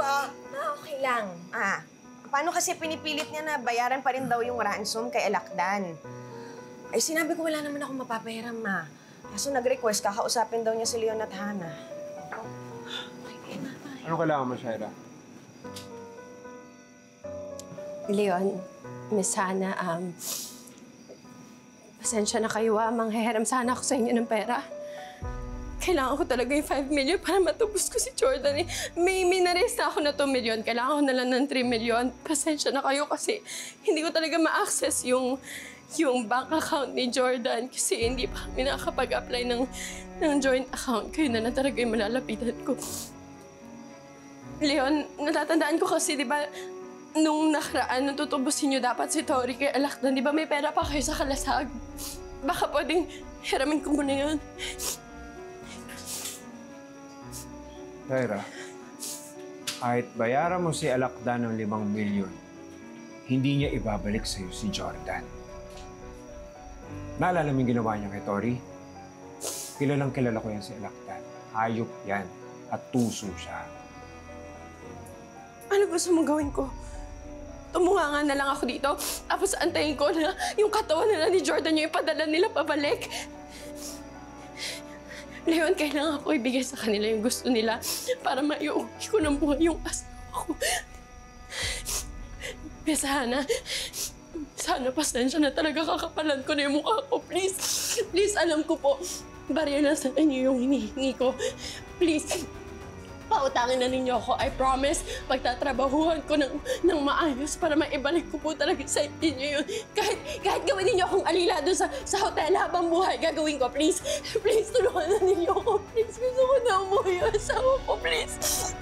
ba? Okay lang. Paano kasi pinipilit niya na bayaran pa rin daw yung ransom kay Alakdan? Eh, sinabi ko wala naman ako mapapahiram, ma. Kaso nag-request, kakausapin daw niya si Leon at Hana. Ano kailangan mo, Shaira? Leon, Miss Hana, pasensya na kayo, manghihiram sana ako sa inyo ng pera. Kailangan ko talaga yung 5 million para matubos ko si Jordan. May minaresta ako na 2 million. Kailangan ko na lang ng 3 million. Pasensya na kayo kasi hindi ko talaga ma-access yung bank account ni Jordan kasi hindi pa kami nakakapag-apply ng joint account. Kayo na lang talaga yung malalapitan ko. Leon, natatandaan ko kasi, di ba, nung nakaraan, nung tutubusin niyo dapat si Tori kay Alakdan, di ba may pera pa kayo sa kalasag? Baka pwedeng hiramin ko muna yun. Shaira, kahit bayaran mo si Alakdan ng 5 milyon, hindi niya ibabalik sa'yo si Jordan. Naalala mo yung ginawa niya kay Tori? Kilalang kilala ko yan si Alakdan. Hayop yan at tuso siya. Ano gusto mong gawin ko? Tumunganga na lang ako dito, tapos antayin ko na yung katawan nila ni Jordan yung ipadala nila pabalik. Leon, kailangan ko ibigay sa kanila yung gusto nila para maiuwi ko ng buhay yung asawa ko. Kaya sana pasensya na talaga kakapalan ko na yung mukha ko. Please, please, alam ko po, barya na sa inyo yung hinihingi ko. Please, pautangin na ninyo ako. I promise, pagtatrabahuhan ko ng maayos para maibalik ko po talaga sa inyo yun. Kahit gawin ninyo akong alila doon sa hotel habang buhay, gagawin ko. Please, please, tulungan na ninyo ako. Please, gusto ko na umuwi yung asawa ko. Please.